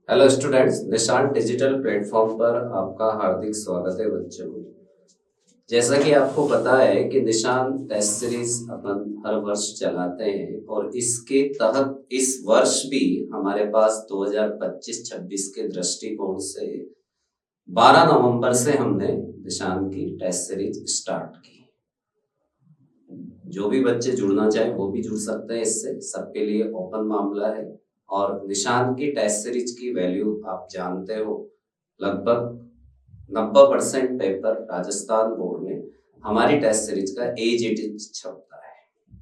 Hello students, निशान digital platform पर आपका हार्दिक स्वागत है बच्चों। जैसा कि आपको पता है कि निशान टेस्ट सीरीज अपन हर वर्ष चलाते हैं और इसके तहत इस वर्ष भी हमारे पास 2025-26 के दृष्टिकोण से 12 नवंबर से हमने निशान की टेस्ट सीरीज स्टार्ट की। जो भी बच्चे जुड़ना चाहे वो भी जुड़ सकते हैं, इससे सबके लिए ओपन मामला है। और निशान की टेस्ट सीरीज की वैल्यू आप जानते हो, लगभग 90% पेपर राजस्थान बोर्ड में हमारी टेस्ट सीरीज का एज छपता है।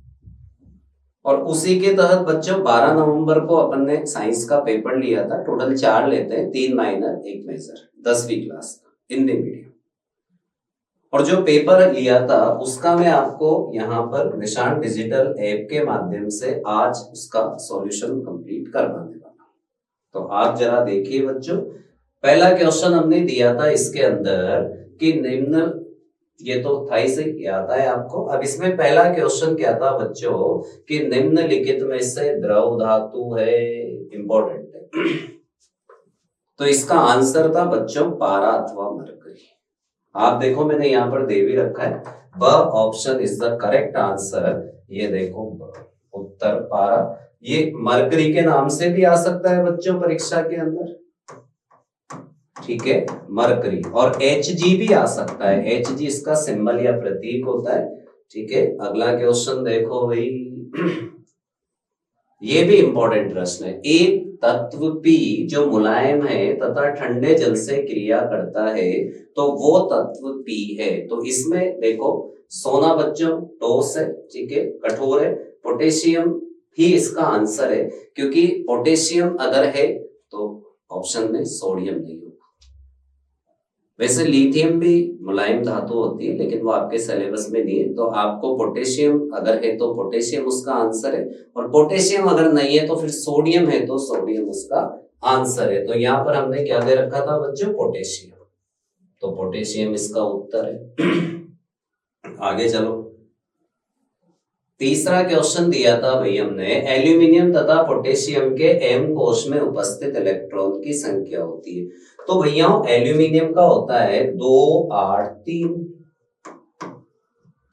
और उसी के तहत बच्चों 12 नवंबर को अपन ने साइंस का पेपर लिया था। टोटल 4 लेते हैं, 3 माइनर 1 मेजर, 10वीं क्लास का हिंदी मीडियम। और जो पेपर लिया था उसका मैं आपको यहाँ पर निशान डिजिटल ऐप के माध्यम से आज उसका सॉल्यूशन कंप्लीट करवाने वाला हूँ। तो आप जरा देखिए बच्चों, पहला क्वेश्चन हमने दिया था इसके अंदर कि निम्न, ये तो था ही सही, आता है आपको। अब इसमें पहला क्वेश्चन क्या था बच्चों कि निम्नलिखित में से द्रव धातु है, इंपॉर्टेंट है। तो इसका आंसर था बच्चों पारा अथवा मरकरी। आप देखो मैंने यहाँ पर दे भी रखा है, ब option is the correct answer. ये देखो उत्तर पारा। ये मरकरी के नाम से भी आ सकता है बच्चों परीक्षा के अंदर, ठीक है, मरकरी। और Hg भी आ सकता है, Hg इसका सिंबल या प्रतीक होता है, ठीक है। अगला क्वेश्चन देखो भाई, ये भी इंपॉर्टेंट प्रश्न है। एक तत्व P जो मुलायम है तथा ठंडे जल से क्रिया करता है तो वो तत्व P है। तो इसमें देखो सोना बच्चों ठोस है, ठीक है, कठोर है। पोटेशियम ही इसका आंसर है, क्योंकि पोटेशियम अगर है तो ऑप्शन में सोडियम नहीं होगा। वैसे लिथियम भी मुलायम धातु होती है, लेकिन वो आपके सिलेबस में नहीं है। तो आपको पोटेशियम अगर है तो पोटेशियम उसका आंसर है, और पोटेशियम अगर नहीं है तो फिर सोडियम है तो सोडियम उसका आंसर है। तो यहाँ पर हमने क्या दे रखा था बच्चों, पोटेशियम। तो पोटेशियम इसका उत्तर है। आगे चलो, तीसरा क्वेश्चन दिया था भाई हमने, एल्यूमिनियम तथा पोटेशियम के m कोश में उपस्थित इलेक्ट्रॉन की संख्या होती है। तो भैया एल्यूमिनियम का होता है 2 8 3,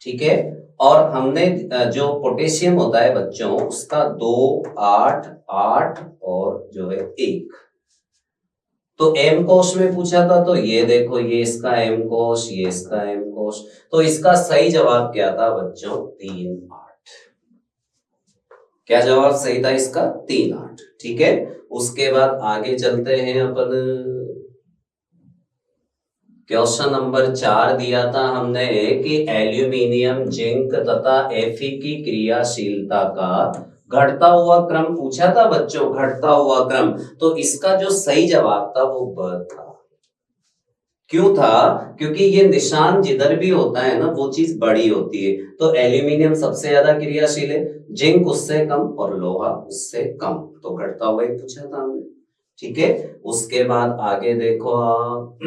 ठीक है। और हमने जो पोटेशियम होता है बच्चों उसका 2 8 8 और जो है 1। तो m कोश में पूछा था, तो ये देखो ये इसका m कोश, ये इसका m कोश। तो इसका सही जवाब क्या था बच्चों, 3 8। क्या जवाब सही था इसका, 3 8, ठीक है। उसके बाद आगे चलते हैं अपन, क्वेश्चन नंबर 4 दिया था हमने कि एल्यूमिनियम जिंक तथा Fe की क्रियाशीलता का घटता हुआ क्रम पूछा था बच्चों, घटता हुआ क्रम। तो इसका जो सही जवाब था वो ब था। क्यों था, क्योंकि ये निशान जिधर भी होता है ना वो चीज बड़ी होती है। तो एल्यूमिनियम सबसे ज्यादा क्रियाशील है, जिंक उससे कम और लोहा उससे कम। तो घटता हुआ ही पूछा था हमने, ठीक है। उसके बाद आगे देखो आप,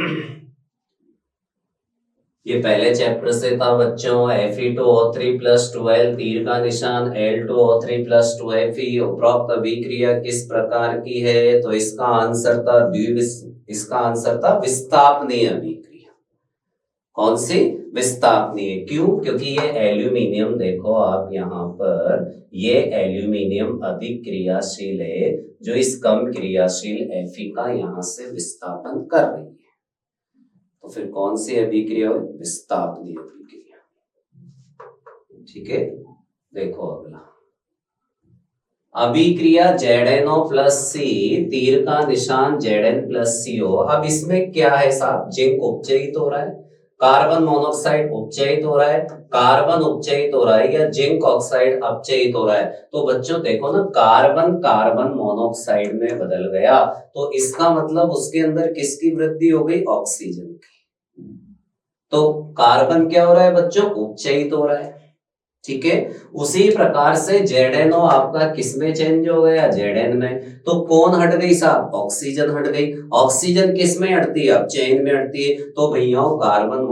ये पहले चैप्टर से था बच्चों, Fe2O3 प्लस 12, तीर का निशान Al2O3 प्लस 2Fe। उपरोक्त अभिक्रिया किस प्रकार की है? तो इसका आंसर था इसका आंसर था विस्थापनीय अभिक्रिया। कौन सी? विस्थापनीय। क्यों? क्योंकि ये एल्यूमिनियम देखो आप यहाँ पर, ये एल्यूमिनियम अधिक क्रियाशील है, जो इस कम क्रियाशील Fe का यहाँ से विस्थापन कर रही है। तो फिर कौन सी अभिक्रिया हो? विस्थापनीय अभिक्रिया, ठीक है। देखो अगला, अभिक्रिया ZnO प्लस C, तीर का निशान Zn प्लस CO। अब इसमें क्या है साहब, जिंक उपचयित हो रहा है, कार्बन मोनोक्साइड उपचयित हो रहा है, कार्बन उपचयित हो रहा है, या जिंक ऑक्साइड अपचयित हो रहा है। तो बच्चों देखो ना, कार्बन कार्बन मोनोक्साइड में बदल गया, तो इसका मतलब उसके अंदर किसकी वृद्धि हो गई? ऑक्सीजन की। तो कार्बन क्या हो रहा है बच्चों? उपचयित हो रहा है, ठीक है। उसी प्रकार से ZnO आपका किस में चेंज हो गया? Zn में। तो कौन हट गई साहब? ऑक्सीजन हट गई। ऑक्सीजन किस में हटती है? अपचयन में हटती है। तो भैया कार्बन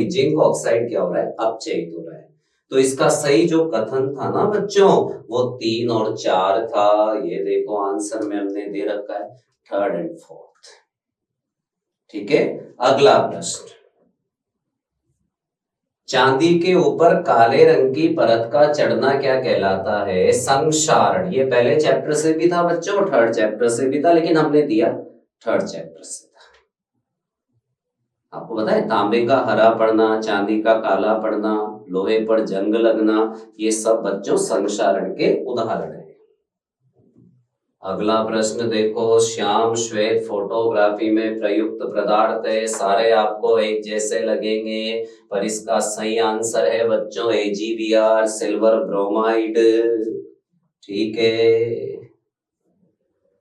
जिंक ऑक्साइड क्या हो रहा है? अपचयित हो रहा है। तो इसका सही जो कथन था ना बच्चों, वो 3 और 4 था। ये देखो आंसर में हमने दे रखा है। Third and fourth. ठीक है, अगला प्रश्न, चांदी के ऊपर काले रंग की परत का चढ़ना क्या कहलाता है? संक्षारण। ये पहले चैप्टर से भी था बच्चों, थर्ड चैप्टर से भी था, लेकिन हमने दिया थर्ड चैप्टर से था। आपको पता है तांबे का हरा पड़ना, चांदी का काला पड़ना, लोहे पर जंग लगना, ये सब बच्चों संक्षारण के उदाहरण है। अगला प्रश्न देखो, श्याम श्वेत फोटोग्राफी में प्रयुक्त पदार्थ है, सारे आपको एक जैसे लगेंगे, पर इसका सही आंसर है बच्चों AgBr, सिल्वर ब्रोमाइड। ठीक है,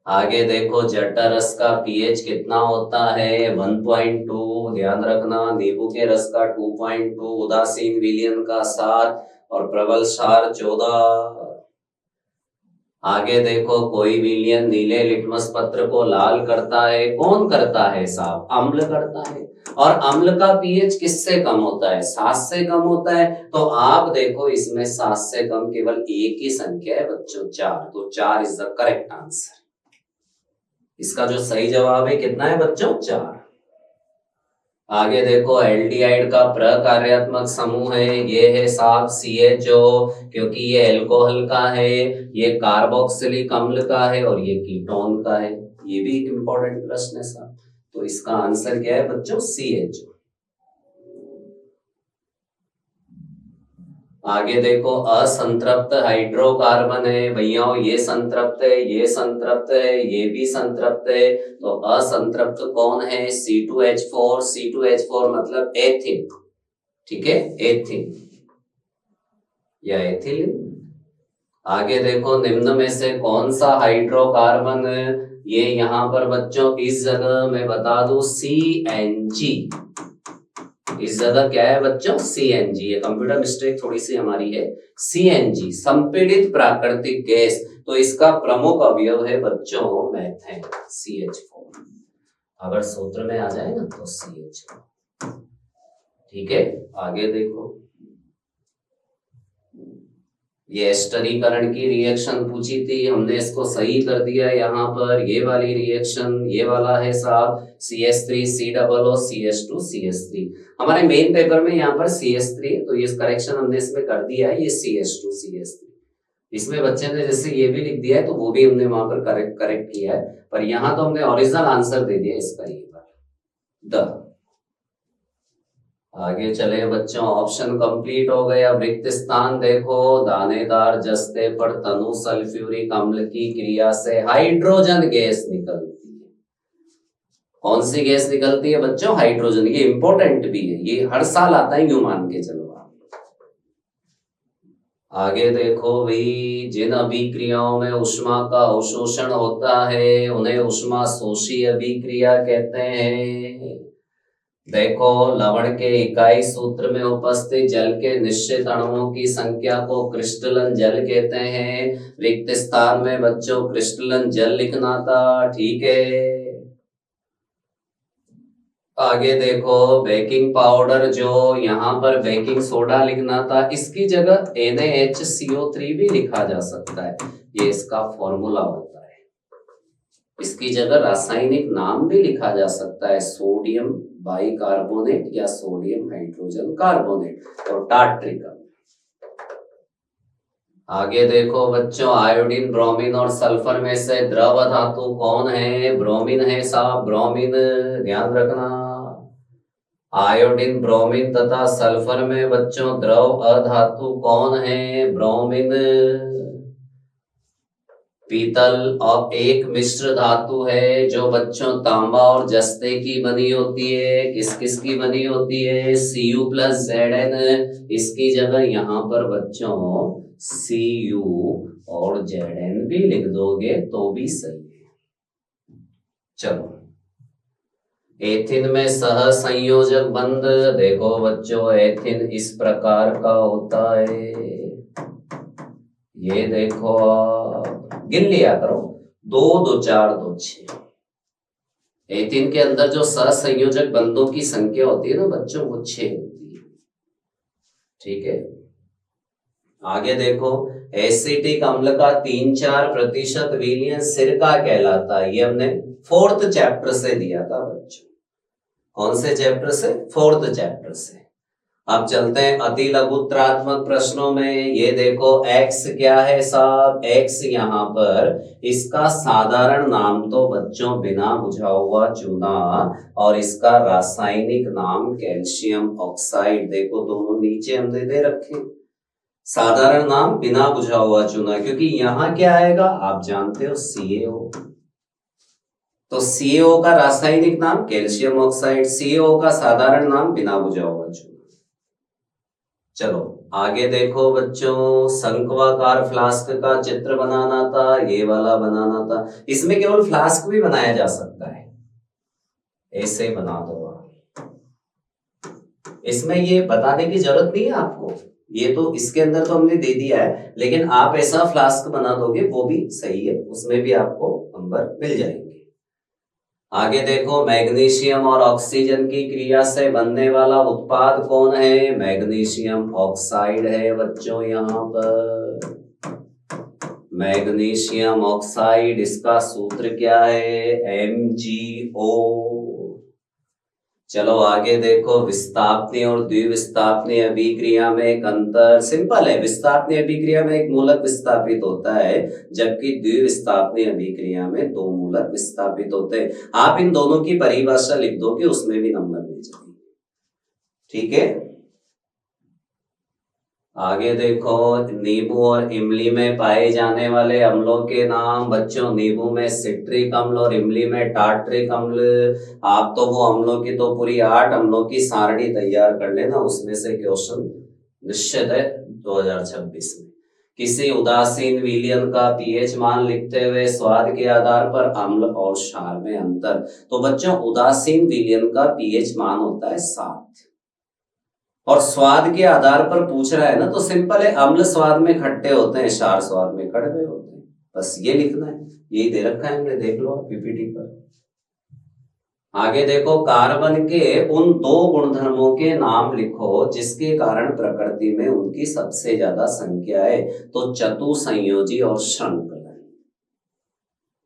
आगे देखो, जटा रस का pH कितना होता है? 1.2, ध्यान रखना। नींबू के रस का 2.2, उदासीन विलयन का 7 और प्रबल क्षार 14। आगे देखो, कोई विलयन नीले लिटमस पत्र को लाल करता है, कौन करता है साहब? अम्ल करता है। और अम्ल का pH किससे कम होता है? 7 से कम होता है। तो आप देखो इसमें 7 से कम केवल एक ही संख्या है बच्चों, 4, तो 4 इज द करेक्ट आंसर। इसका जो सही जवाब है कितना है बच्चों? 4। आगे देखो, एल्डिहाइड का प्रकार्यात्मक समूह है, ये है साहब CHO, क्योंकि ये एल्कोहल का है, ये कार्बोक्सिलिक अम्ल का है और ये कीटोन का है। ये भी एक इंपॉर्टेंट प्रश्न है साहब। तो इसका आंसर क्या है बच्चों? CHO। आगे देखो, असंतृप्त हाइड्रोकार्बन है भैया, ये संतृप्त है, ये संतृप्त है, ये भी संतृप्त है। तो असंतृप्त कौन है? C2H4। C2H4 मतलब एथिन। ठीक है, एथिन या एथिलीन। आगे देखो, निम्न में से कौन सा हाइड्रोकार्बन, ये यहां पर बच्चों इस जगह मैं बता दूं CNG। इस जगह क्या है बच्चों? CNG। ये कंप्यूटर मिस्टेक थोड़ी सी हमारी है। CNG संपीड़ित प्राकृतिक गैस, तो इसका प्रमुख अवयव है बच्चों मेथेन, CH4। अगर सूत्र में आ जाए ना तो CH4। ठीक है, आगे देखो, ये एस्टरीकरण की रिएक्शन पूछी थी, हमने इसको सही कर दिया यहाँ पर। ये वाली रिएक्शन, ये वाला है साहब CH3 COO CH2 CH3। हमारे मेन पेपर में यहाँ पर CH3, तो ये करेक्शन हमने इसमें कर दिया है, ये CH2 CH3। इसमें बच्चे ने जैसे ये भी लिख दिया है, तो वो भी हमने वहां पर करेक्ट किया है, पर यहाँ तो हमने ओरिजिनल आंसर दे दिया इसका, ये द। आगे चले बच्चों, ऑप्शन कंप्लीट हो गया। रिक्त स्थान देखो, दानेदार जस्ते पर तनु सल्फ्यूरिक अम्ल की क्रिया से हाइड्रोजन गैस निकलती है। कौन सी गैस निकलती है बच्चों? हाइड्रोजन। ये इंपॉर्टेंट भी है, ये हर साल आता है, यूं मान के चलो आप। आगे देखो भाई, जिन अभिक्रियाओं में ऊष्मा का अवशोषण होता है उन्हें ऊष्मा शोषी अभिक्रिया कहते हैं। देखो, लवण के इकाई सूत्र में उपस्थित जल के निश्चित अणुओं की संख्या को क्रिस्टलन जल कहते हैं। रिक्त स्थान में बच्चों क्रिस्टलन जल लिखना था। ठीक है, आगे देखो, बेकिंग पाउडर, जो यहाँ पर बेकिंग सोडा लिखना था, इसकी जगह NaHCO3 भी लिखा जा सकता है, ये इसका फॉर्मूला होता है। इसकी जगह रासायनिक नाम भी लिखा जा सकता है, सोडियम बाइकार्बोनेट या सोडियम हाइड्रोजन कार्बोनेट और टार्ट्रिक। आगे देखो बच्चों, आयोडीन, ब्रोमीन और सल्फर में से द्रव धातु कौन है? ब्रोमीन है साहब, ब्रोमीन, ध्यान रखना। आयोडीन, ब्रोमीन तथा सल्फर में बच्चों द्रव अधातु कौन है? ब्रोमीन। पीतल और एक मिश्र धातु है जो बच्चों तांबा और जस्ते की बनी होती है। किस किस की बनी होती है? Cu+Zn। इसकी जगह यहाँ पर बच्चों Cu और Zn भी लिख दोगे तो भी सही है। चलो, एथिन में सह संयोजक बंध देखो बच्चों, एथिन इस प्रकार का होता है, ये देखो, गिन लिया करो, 2 2 4 2 6। एथिन के अंदर जो सहसंयोजक बंधों की संख्या होती है ना बच्चों, वो 6 होती है। ठीक है, आगे देखो, एसिटिक अम्ल का 3-4% विलयन सिरका कहलाता है, ये हमने फोर्थ चैप्टर से दिया था बच्चों। कौन से चैप्टर से? फोर्थ चैप्टर से। अब चलते हैं अति लघुत्रात्मक प्रश्नों में। ये देखो x क्या है साहब? x यहाँ पर इसका साधारण नाम तो बच्चों बिना बुझा हुआ चूना और इसका रासायनिक नाम कैल्शियम ऑक्साइड। देखो दोनों नीचे हमने दे रखे। साधारण नाम बिना बुझा हुआ चूना, क्योंकि यहाँ क्या आएगा आप जानते हो, CaO। तो CaO का रासायनिक नाम कैल्शियम ऑक्साइड, CaO का साधारण नाम बिना बुझा हुआ चूना। चलो आगे देखो बच्चों, शंक्वाकार फ्लास्क का चित्र बनाना था, ये वाला बनाना था। इसमें केवल फ्लास्क भी बनाया जा सकता है, ऐसे बना दो आप। इसमें ये बताने की जरूरत नहीं है आपको, ये तो इसके अंदर तो हमने दे दिया है, लेकिन आप ऐसा फ्लास्क बना दोगे वो भी सही है, उसमें भी आपको नंबर मिल जाएंगे। आगे देखो, मैग्नीशियम और ऑक्सीजन की क्रिया से बनने वाला उत्पाद कौन है? मैग्नीशियम ऑक्साइड है बच्चों। यहाँ पर मैग्नीशियम ऑक्साइड, इसका सूत्र क्या है? MgO। चलो आगे देखो, विस्थापनीय और द्विविस्थापनीय अभिक्रिया में एक अंतर। सिंपल है, विस्थापनीय अभिक्रिया में एक मूलक विस्थापित होता है, जबकि द्विविस्थापनीय अभिक्रिया में दो मूलक विस्थापित होते हैं। आप इन दोनों की परिभाषा लिख दो कि उसमें भी नंबर मिल जाएंगे। ठीक है, आगे देखो, नींबू और इमली में पाए जाने वाले अम्लों के नाम। बच्चों नींबू में सिट्रिक अम्ल और इमली में टार्ट्रिक अम्ल। आप तो वो अम्लों की तो पूरी 8 अम्लों की सारणी तैयार कर लेना, उसमें से क्वेश्चन निश्चित है 2026 में। किसी उदासीन विलयन का पीएच मान लिखते हुए स्वाद के आधार पर अम्ल और क्षार में अंतर। तो बच्चों उदासीन विलयन का पीएच मान होता है 7 और स्वाद के आधार पर पूछ रहा है ना, तो सिंपल है, अम्ल स्वाद में खट्टे होते हैं, क्षार स्वाद में कड़वे होते हैं, बस ये लिखना है। यही दे रखा है हमने, देख लो पीपीटी पर। आगे देखो, कार्बन के उन 2 गुणधर्मों के नाम लिखो जिसके कारण प्रकृति में उनकी सबसे ज्यादा संख्या है। तो चतुसंयोजी और श्रृंखलन।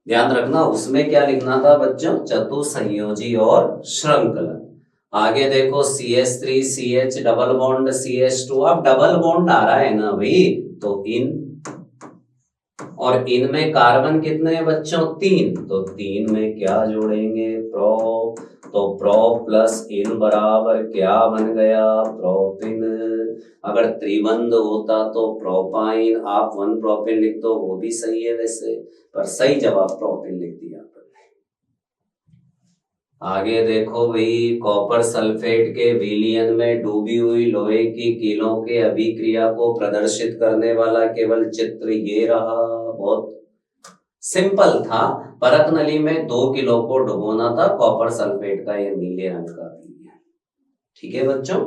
ध्यान रखना उसमें क्या लिखना था बच्चों? चतुसंयोजी और श्रृंखलन। आगे देखो, CH3 CH double bond CH2। अब डबल बॉन्ड आ रहा है ना भाई, तो इन और इनमें कार्बन कितने हैं बच्चों? 3। तो 3 में क्या जोड़ेंगे? प्रोप। तो प्रोप प्लस इन बराबर क्या बन गया? प्रोपिन। अगर त्रिबंध होता तो प्रोपाइन, आप 1 प्रोपिन लिख दो, वो भी सही है वैसे, पर सही जवाब प्रोपिन लिख दिया। आगे देखो भाई, कॉपर सल्फेट के विलयन में डूबी हुई लोहे की कीलों के अभिक्रिया को प्रदर्शित करने वाला केवल चित्र ये रहा। बहुत सिंपल था, परत नली में 2 किलो को डुबोना था कॉपर सल्फेट का, ये नीले रंग का विलयन। ठीक है बच्चों,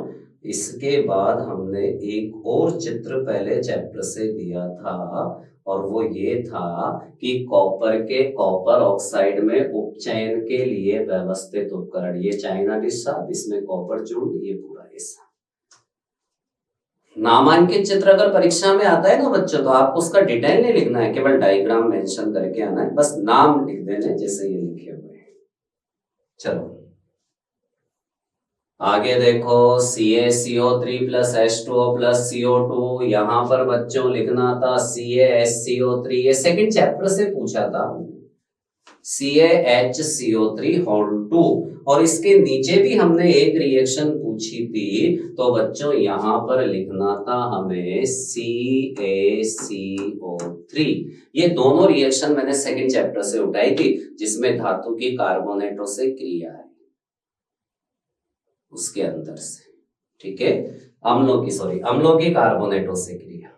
इसके बाद हमने एक और चित्र पहले चैप्टर से दिया था, और वो ये था कि कॉपर ऑक्साइड में उपचयन के लिए व्यवस्थित उपकरण। ये चाइना डिश था, इसमें कॉपर चूर्ण, ये पूरा हिस्सा। नामांकित चित्र अगर परीक्षा में आता है ना बच्चों, तो आपको उसका डिटेल नहीं लिखना है, केवल डायग्राम मेंशन करके आना है, बस नाम लिख देने जैसे ये लिखे हुए हैं। चलो आगे देखो, CaCO3 plus H2O plus CO2। यहाँ पर बच्चों लिखना था CaHCO3, ये सेकंड चैप्टर से पूछा था, CaHCO3 होल 2। और इसके नीचे भी हमने एक रिएक्शन पूछी थी, तो बच्चों यहाँ पर लिखना था हमें CaCO3। ये दोनों रिएक्शन मैंने सेकंड चैप्टर से उठाई थी, जिसमें धातु की कार्बोनेटों से क्रिया है उसके अंदर से। ठीक है, अम्लों की कार्बोनेटों से क्रिया।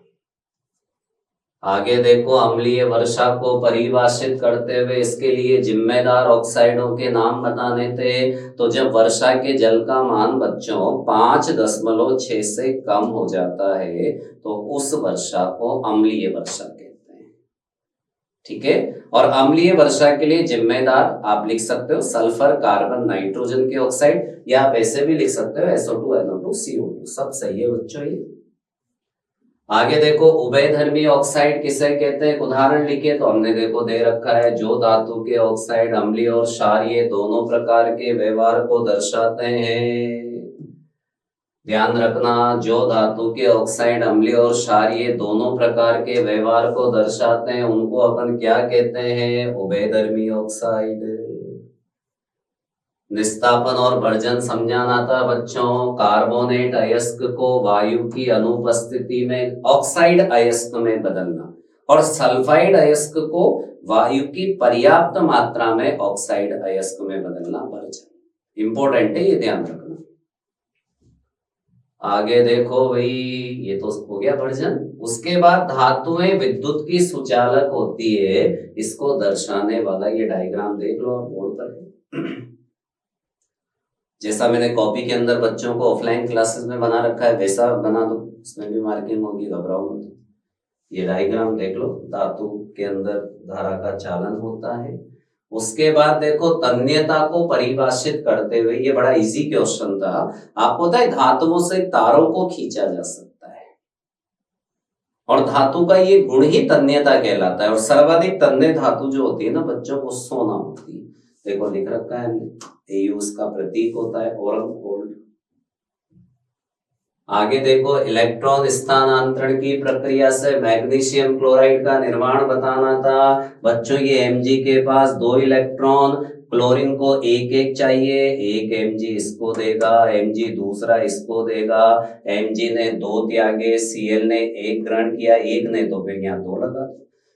आगे देखो, अम्लीय वर्षा को परिभाषित करते हुए इसके लिए जिम्मेदार ऑक्साइडों के नाम बताने थे। तो जब वर्षा के जल का मान बच्चों 5.6 से कम हो जाता है, तो उस वर्षा को अम्लीय वर्षा कहते हैं। ठीक है, और अम्लीय वर्षा के लिए जिम्मेदार आप लिख सकते हो सल्फर, कार्बन, नाइट्रोजन के ऑक्साइड, या आप ऐसे भी लिख सकते हो SO2 NO2 CO2। सब सही है बच्चों ये। आगे देखो उभयधर्मी ऑक्साइड किसे कहते हैं, एक उदाहरण लिखिए। तो हमने देखो दे रखा है, जो धातु के ऑक्साइड अम्लीय और क्षारीय दोनों प्रकार के व्यवहार को दर्शाते हैं। ध्यान रखना, जो धातु के ऑक्साइड अम्लीय और क्षारीय दोनों प्रकार के व्यवहार को दर्शाते हैं उनको अपन क्या कहते हैं, उभयधर्मी ऑक्साइड। निस्तापन और वर्जन समझाना था बच्चों। कार्बोनेट अयस्क को वायु की अनुपस्थिति में ऑक्साइड अयस्क में बदलना और सल्फाइड अयस्क को वायु की पर्याप्त मात्रा में ऑक्साइड अयस्क में बदलना वर्जन। इंपॉर्टेंट है, ये ध्यान रखना। आगे देखो भाई, ये तो हो गया वर्जन। उसके बाद धातुएं विद्युत की सुचालक होती है, इसको दर्शाने वाला ये डायग्राम देख लो आप बोर्ड पर। जैसा मैंने कॉपी के अंदर बच्चों को ऑफलाइन क्लासेस में बना रखा है वैसा बना दो, इसमें भी मार्किंग होगी, घबराओ मत। ये डायग्राम देख लो, धातु के अंदर धारा का चालन होता है। उसके बाद देखो तन्यता को परिभाषित करते हुए, ये बड़ा इजी क्वेश्चन था। आपको पता है धातुओं से तारों को खींचा जा सकता है और धातु का ये गुण ही तन्यता कहलाता है। और सर्वाधिक तन्य धातु जो होती है ना बच्चों, वो सोना होती है। देखो लिख रखा है हमने, एयू उसका प्रतीक होता है, और गोल्ड। आगे देखो इलेक्ट्रॉन स्थानांतरण की प्रक्रिया से मैग्नीशियम क्लोराइड का निर्माण बताना था बच्चों। ये Mg के पास 2 इलेक्ट्रॉन, क्लोरीन को एक एक चाहिए, एक Mg इसको देगा, Mg दूसरा इसको देगा। Mg ने 2 त्यागे, Cl ने 1 ग्रहण किया, 1 ने, तो फिर यहाँ 2 लगा।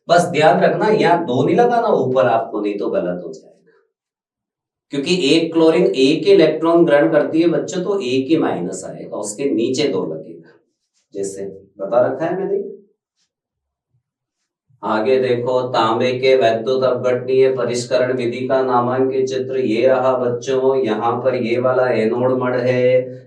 बस ध्यान रखना यहाँ 2 नहीं लगाना ऊपर आपको, नहीं तो गलत हो जाएगा। क्योंकि एक क्लोरीन एक इलेक्ट्रॉन ग्रहण करती है बच्चों, तो एक ही माइनस आएगा, उसके नीचे 2 लगेगा, जैसे बता रखा है मैंने। आगे देखो तांबे के वैद्युत अपघटनीय परिष्करण विधि का नामांकित चित्र ये रहा बच्चों। यहाँ पर ये वाला एनोड मड है,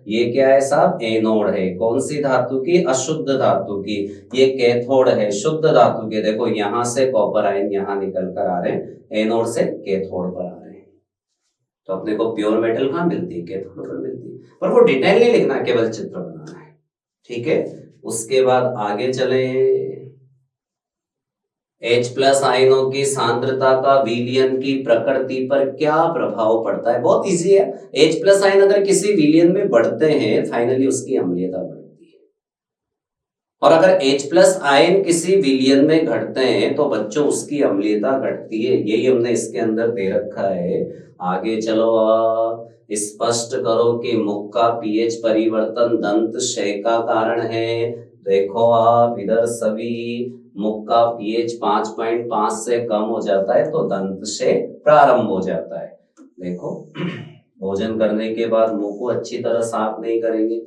ये क्या है साहब, एनोड है। कौन सी धातु की, अशुद्ध धातु की। ये कैथोड है, शुद्ध धातु के। देखो यहां से कॉपर आयन यहाँ निकल कर आ रहे हैं, एनोड से कैथोड पर आ रहे हैं। तो अपने को प्योर मेटल कहाँ मिलती है, कैथोड पर मिलती है। पर वो डिटेल नहीं लिखना, केवल चित्र बनाना है, ठीक है। उसके बाद आगे चले, H+ आयनों की सांद्रता का विलयन की प्रकृति पर क्या प्रभाव पड़ता है। बहुत इजी है। H+ आयन अगर किसी विलयन में बढ़ते हैं, फाइनली उसकी अम्लीयता बढ़ती है। और अगर H+ आयन किसी विलयन में घटते हैं तो बच्चों उसकी अम्लीयता घटती है। यही हमने इसके अंदर दे रखा है। आगे चलो, स्पष्ट करो कि मुख का पीएच परिवर्तन दंत क्षय का कारण है। देखो आप इधर सभी, मुख का पीएच 5.5 से कम हो जाता है तो दंत क्षय प्रारंभ हो जाता है। देखो भोजन करने के बाद मुंह को अच्छी तरह साफ नहीं करेंगे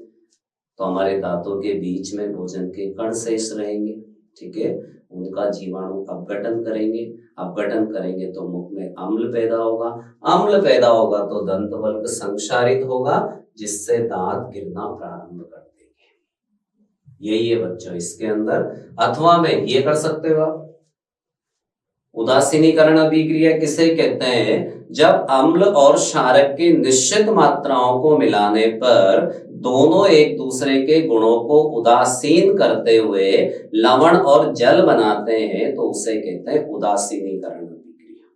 तो हमारे दांतों के बीच में भोजन के कण शेष रहेंगे, ठीक है। उनका जीवाणु अपघटन करेंगे, अपघटन करेंगे तो मुख में अम्ल पैदा होगा, अम्ल पैदा होगा तो दंत वल्क संक्षारित होगा, जिससे दांत गिरना प्रारंभ कर देंगे। यही है बच्चों इसके अंदर। अथवा में ये कर सकते हो आप, उदासीनीकरण अभिक्रिया किसे कहते हैं, जब अम्ल और क्षारक की निश्चित मात्राओं को मिलाने पर दोनों एक दूसरे के गुणों को उदासीन करते हुए लवण और जल बनाते हैं तो उसे कहते हैं उदासीनीकरण अभिक्रिया।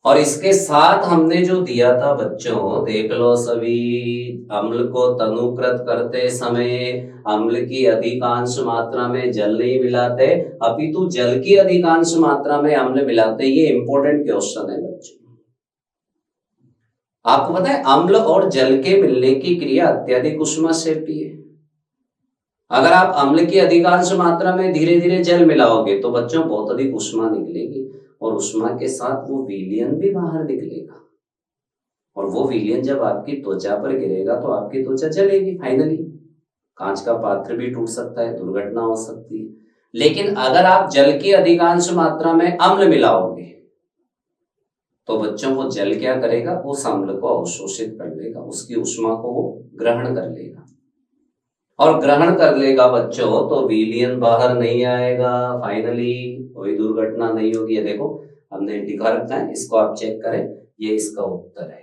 और इसके साथ हमने जो दिया था बच्चों, देख लो सभी, अम्ल को तनुकृत करते समय अम्ल की अधिकांश मात्रा में जल नहीं मिलाते, अपितु जल की अधिकांश मात्रा में अम्ल मिलाते। ये इंपॉर्टेंट क्वेश्चन है बच्चों। आपको पता है अम्ल और जल के मिलने की क्रिया अत्यधिक ऊष्माक्षेपी है। अगर आप अम्ल की अधिकांश मात्रा में धीरे धीरे जल मिलाओगे तो बच्चों बहुत अधिक ऊष्मा निकलेगी, और ऊष्मा के साथ वो विलयन भी बाहर निकलेगा, और वो विलयन जब आपकी त्वचा पर गिरेगा तो आपकी त्वचा जलेगी। फाइनली कांच का पात्र भी टूट सकता है, दुर्घटना हो सकती है। लेकिन अगर आप जल की अधिकांश मात्रा में अम्ल मिलाओगे तो बच्चों वो जल क्या करेगा, उस अम्ल को अवशोषित कर लेगा, उसकी ऊष्मा को वो ग्रहण कर लेगा, और ग्रहण कर लेगा बच्चों तो विलयन बाहर नहीं आएगा, फाइनली कोई दुर्घटना नहीं होगी। ये देखो हमने दिखा रखा है, इसको आप चेक करें, ये इसका उत्तर है।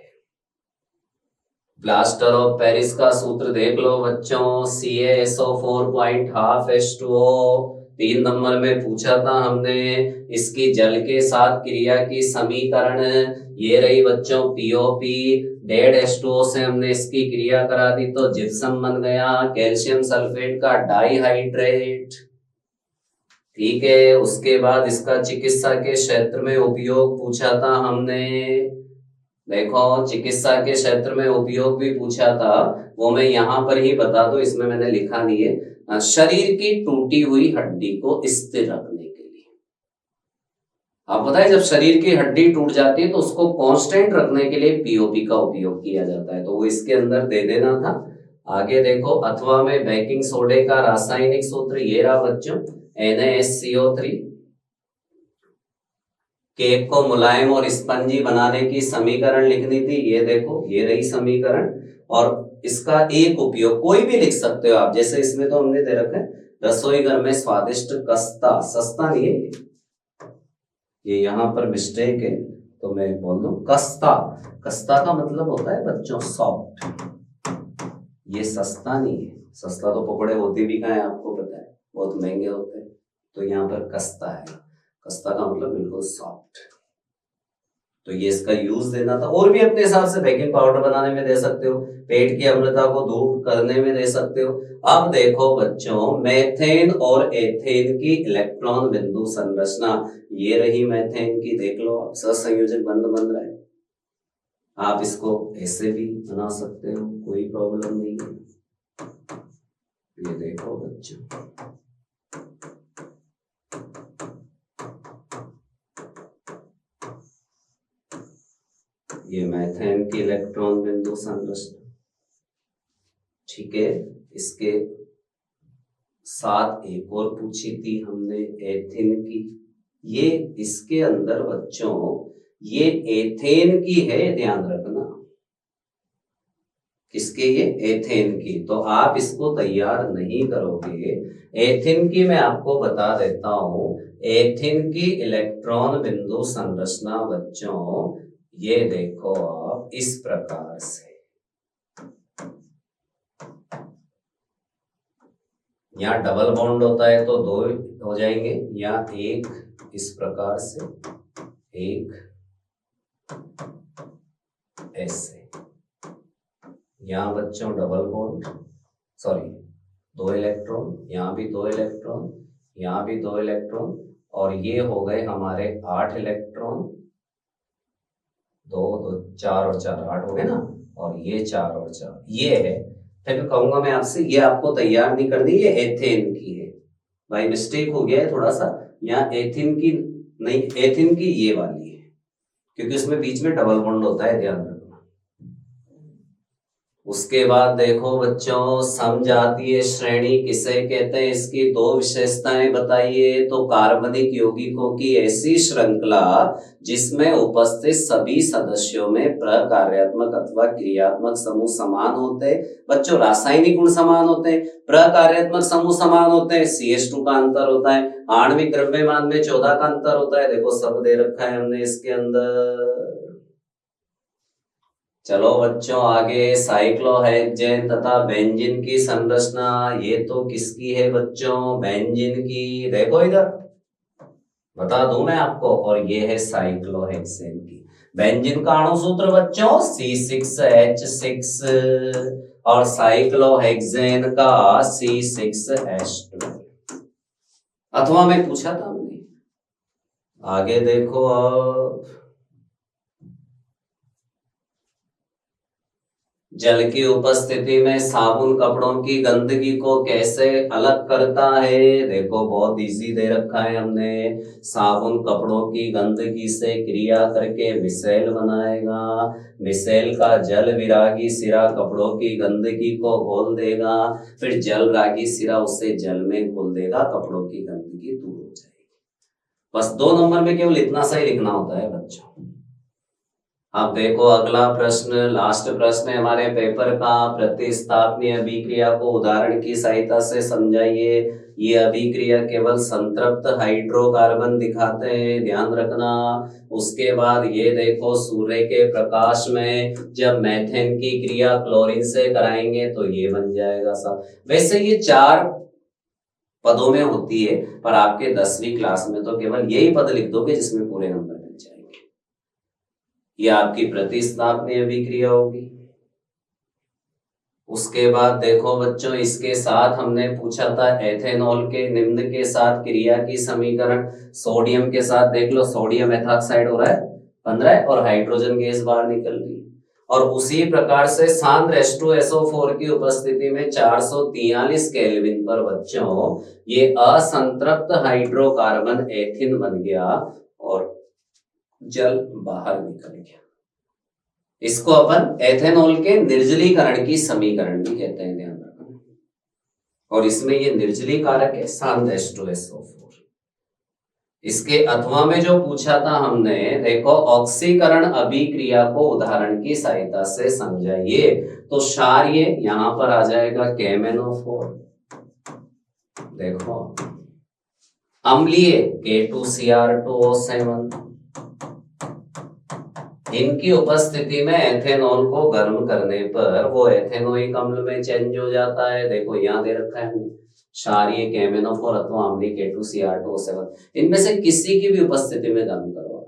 प्लास्टर ऑफ पेरिस का सूत्र देख लो बच्चों, CaSO4.12H2O। 3 नंबर में पूछा था हमने इसकी जल के साथ क्रिया की समीकरण, ये रही बच्चों पीओपी। डेड H2O से हमने इसकी क्रिया करा दी तो जिप्सम बन गया, कैल्शियम सल्फेट का डाइहाइड्रेट। ठीक है, उसके बाद इसका चिकित्सा के क्षेत्र में उपयोग पूछा था हमने। देखो चिकित्सा के क्षेत्र में उपयोग भी पूछा था, वो मैं यहाँ पर ही बता दूं, इसमें मैंने लिखा नहीं है। शरीर की टूटी हुई हड्डी को स्थिर रखने के लिए, आप बताए जब शरीर की हड्डी टूट जाती है तो उसको कांस्टेंट रखने के लिए पीओपी का उपयोग किया जाता है, तो वो इसके अंदर दे देना था। आगे देखो, अथवा में बेकिंग सोडे का रासायनिक सूत्र ये रहा बच्चों, NaSCO3। केक को मुलायम और स्पंजी बनाने की समीकरण लिखनी थी, ये देखो ये रही समीकरण। और इसका एक उपयोग कोई भी लिख सकते हो आप, जैसे इसमें तो हमने दे रखा है रसोई घर में स्वादिष्ट कस्ता, सस्ता नहीं है ये यहाँ पर मिस्टेक है, तो मैं बोल दूं कस्ता। कस्ता का मतलब होता है बच्चों सॉफ्ट, ये सस्ता नहीं है। सस्ता तो पकौड़े होते भी कहाँ है आपको पता है, बहुत महंगे होते हैं, तो यहाँ पर कस्ता है। कस्ता का मतलब बिल्कुल सॉफ्ट, तो ये इसका यूज देना था। और भी अपने हिसाब से बेकिंग पाउडर बनाने में दे सकते हो, पेट की अम्लता को दूर करने में दे सकते हो। अब देखो बच्चों, मेथेन और एथेन की इलेक्ट्रॉन बिंदु संरचना, ये रही मेथेन की, देख लो सहसंयोजक बंध बन रहा है। आप इसको ऐसे भी बना सकते हो, कोई प्रॉब्लम नहीं है। ये देखो बच्चों, ये मेथेन की इलेक्ट्रॉन बिंदु संरचना, ठीक है। इसके साथ एक और पूछी थी हमने एथेन की, ये इसके अंदर बच्चों ये एथेन की है, ध्यान रखना किसके, ये एथेन की। तो आप इसको तैयार नहीं करोगे। एथेन की मैं आपको बता देता हूं, एथेन की इलेक्ट्रॉन बिंदु संरचना बच्चों ये देखो आप इस प्रकार से, यहाँ डबल बॉन्ड होता है तो 2 हो जाएंगे, या एक इस प्रकार से, एक ऐसे। यहाँ बच्चों डबल बॉन्ड, सॉरी 2 इलेक्ट्रॉन, यहाँ भी 2 इलेक्ट्रॉन, यहाँ भी 2 इलेक्ट्रॉन, और ये हो गए हमारे 8 इलेक्ट्रॉन, 2 2 4 और 4 8 हो गए ना, और ये 4 और 4 ये है। फिर कहूंगा मैं आपसे, ये आपको तैयार नहीं करनी, ये एथेन की है भाई, मिस्टेक हो गया है थोड़ा सा, यहाँ एथेन की नहीं, एथेन की ये वाली है, क्योंकि उसमें बीच में डबल बॉन्ड होता है, ध्यान रखना। उसके बाद देखो बच्चों, समजातीय श्रेणी किसे कहते हैं, इसकी 2 विशेषताएं बताइए। तो कार्बनिक यौगिकों की ऐसी श्रृंखला जिसमें उपस्थित सभी सदस्यों में प्रकार्यात्मक अथवा क्रियात्मक समूह समान होते हैं। बच्चों रासायनिक गुण समान होते हैं, प्रकार्यात्मक समूह समान होते हैं, CH2 का अंतर होता है, आणविक द्रव्यमान में 14 का अंतर होता है। देखो सब दे रखा है हमने इसके अंदर। चलो बच्चों आगे, साइक्लोहेक्सेन तथा बेंजीन की संरचना, ये तो किसकी है बच्चों, बेंजीन की। देखो इधर बता दूं मैं आपको, और ये है साइक्लोहेक्सेन की। बेंजीन का अणु सूत्र बच्चों C6H6, और साइक्लोहेक्सेन का C6H12। अथवा में पूछा था हमने। आगे देखो, अब जल की उपस्थिति में साबुन कपड़ों की गंदगी को कैसे अलग करता है। देखो बहुत इजी दे रखा है हमने, साबुन कपड़ों की गंदगी से क्रिया करके मिसेल बनाएगा, मिसेल का जल विरागी सिरा कपड़ों की गंदगी को घोल देगा, फिर जल रागी सिरा उसे जल में घोल देगा, कपड़ों की गंदगी दूर हो जाएगी। बस 2 नंबर में केवल इतना सा ही लिखना होता है बच्चों। अब देखो अगला प्रश्न, लास्ट प्रश्न है हमारे पेपर का, प्रतिस्थापनीय अभिक्रिया को उदाहरण की सहायता से समझाइए। ये अभिक्रिया केवल संतृप्त हाइड्रोकार्बन दिखाते हैं, ध्यान रखना। उसके बाद ये देखो सूर्य के प्रकाश में जब मेथेन की क्रिया क्लोरीन से कराएंगे तो ये बन जाएगा साहब। वैसे ये 4 पदों में होती है, पर आपके 10वीं क्लास में तो केवल यही पद लिख दोगे जिसमें पूरे नंबर मिल जाएंगे। ये आपकी प्रतिस्थापनीय अभिक्रिया होगी। उसके बाद देखो बच्चों, इसके साथ हमने पूछा था एथेनॉल के निम्न के साथ क्रिया की समीकरण। सोडियम के साथ देख लो, सोडियम एथॉक्साइड हो रहा है, बन रहा है और हाइड्रोजन गैस बाहर निकल रही है। और उसी प्रकार से सांद्र H2SO4 की उपस्थिति में 443 केल्विन पर बच्चों ये असंतृप्त हाइड्रोकार्बन एथिन बन गया और जल बाहर निकल गया। इसको अपन एथेनॉल के निर्जलीकरण की समीकरण भी कहते हैं, ध्यान रखना। और इसमें ये निर्जली कारक है सांद्र H2SO4। इसके अथवा में जो पूछा था हमने, देखो ऑक्सीकरण अभिक्रिया को उदाहरण की सहायता से समझाइए। तो क्षारीय यहां पर आ जाएगा KMnO4, देखो अम्लीय K2Cr2O7। इनकी उपस्थिति में एथेनॉल को गर्म करने पर वो एथेनोइक अम्ल में चेंज हो जाता है। देखो यहां दे रखा है हमने, क्षारीय KMnO4 अथवा अम्लीय K2Cr2O7, इनमें से किसी की भी उपस्थिति में गर्म करवा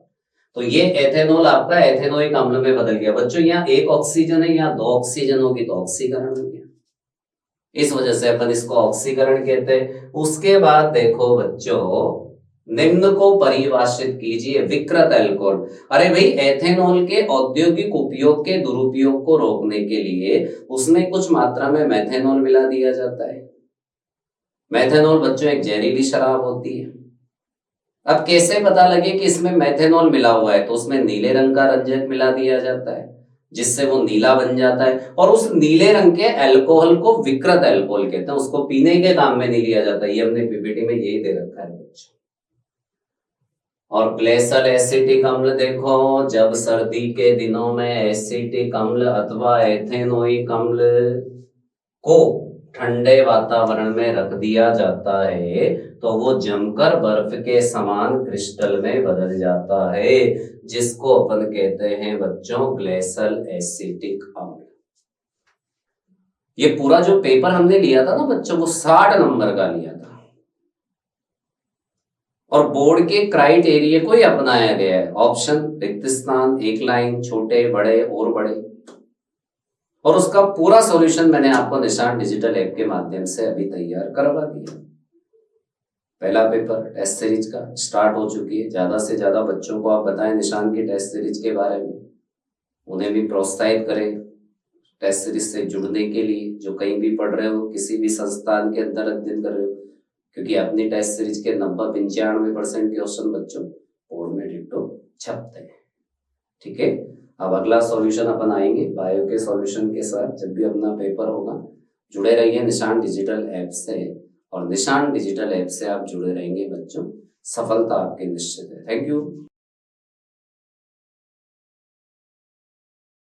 तो ये एथेनॉल आपका एथेनोइक अम्ल में बदल गया। बच्चों यहाँ एक ऑक्सीजन है, यहाँ 2 ऑक्सीजन होगी तो ऑक्सीकरण हो गया, इस वजह से अपन इसको ऑक्सीकरण कहते हैं। उसके बाद देखो बच्चों, निम्न को परिभाषित कीजिए विकृत अल्कोहल। अरे भाई, एथेनॉल के औद्योगिक उपयोग के दुरुपयोग को रोकने के लिए उसमें कुछ मात्रा में मेथेनॉल मिला दिया जाता है। मेथेनॉल बच्चों एक जहरीली शराब होती है। अब कैसे पता लगे कि इसमें मेथेनॉल मिला हुआ है? तो उसमें नीले रंग का रंजक मिला दिया जाता है जिससे वो नीला बन जाता है, और उस नीले रंग के अल्कोहल को विकृत अल्कोहल कहते हैं। उसको पीने के काम में नहीं लिया जाता। ये हमने पीपीटी में यही दे रखा है बच्चों। और ग्लेशियल एसिटिक अम्ल देखो, जब सर्दी के दिनों में एसिटिक अम्ल अथवा एथेनोइक अम्ल को ठंडे वातावरण में रख दिया जाता है तो वो जमकर बर्फ के समान क्रिस्टल में बदल जाता है, जिसको अपन कहते हैं बच्चों ग्लेशियल एसिटिक अम्ल। ये पूरा जो पेपर हमने लिया था ना बच्चों, वो 60 नंबर का लिया था और बोर्ड के क्राइटेरिया को ही अपनाया गया है। ऑप्शन रिक्त स्थान, एक लाइन, छोटे बड़े और बड़े, और उसका पूरा सॉल्यूशन मैंने आपको निशान डिजिटल ऐप के माध्यम से अभी तैयार करवा दिया। पहला पेपर टेस्ट सीरीज का स्टार्ट हो चुकी है। ज्यादा से ज्यादा बच्चों को आप बताएं निशान की टेस्ट सीरीज के बारे में, उन्हें भी प्रोत्साहित करें टेस्ट सीरीज से जुड़ने के लिए, जो कहीं भी पढ़ रहे हो, किसी भी संस्थान के अंदर अध्ययन कर रहे हो, क्योंकि अपनी टेस्ट सीरीज के 90-95% क्वेश्चन बच्चों बोर्ड में डिट्टो छपते हैं। ठीक है, अब अगला सॉल्यूशन अपन आएंगे बायो के सॉल्यूशन के साथ। जब भी अपना पेपर होगा जुड़े रहिए निशान डिजिटल ऐप से, और निशान डिजिटल ऐप से आप जुड़े रहेंगे बच्चों, सफलता आपकी निश्चित है। Thank you.